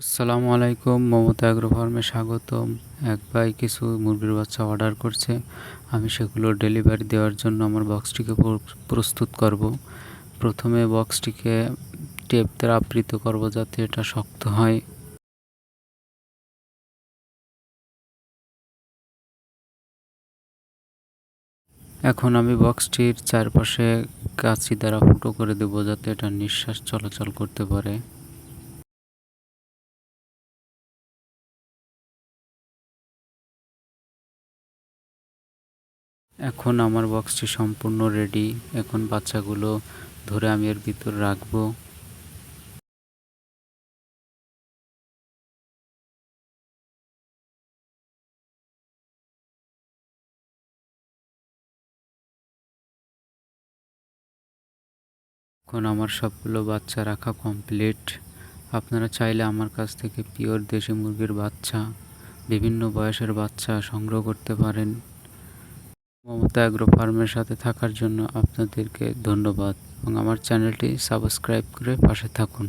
আসসালামু আলাইকুম, মমতা অ্যাগ্রো ফার্মে স্বাগতম। এক ভাই কিছু মুরগির বাচ্চা অর্ডার করছে। আমি সেগুলো ডেলিভারি দেওয়ার জন্য আমার বক্সটিকে প্রস্তুত করব। প্রথমে বক্সটিকে টেপ দ্বারা আবৃত করব যাতে এটা শক্ত হয়। এখন আমি বক্সটির চারপাশে কাঁচি দ্বারা ফুটো করে দেব যাতে এটা নিঃশ্বাস চলাচল করতে পারে। এখন আমার বক্সটি সম্পূর্ণ রেডি। এখন বাচ্চাগুলো ধরে আমি এর ভিতর রাখবো। এখন আমার সবগুলো বাচ্চা রাখা কমপ্লিট। আপনারা চাইলে আমার কাছ থেকে পিওর দেশি মুরগির বাচ্চা, বিভিন্ন বয়সের বাচ্চা সংগ্রহ করতে পারেন। মমতা অ্যাগ্রো ফার্মের সাথে থাকার জন্য আপনাদেরকে ধন্যবাদ এবং আমার চ্যানেলটি সাবস্ক্রাইব করে পাশে থাকুন।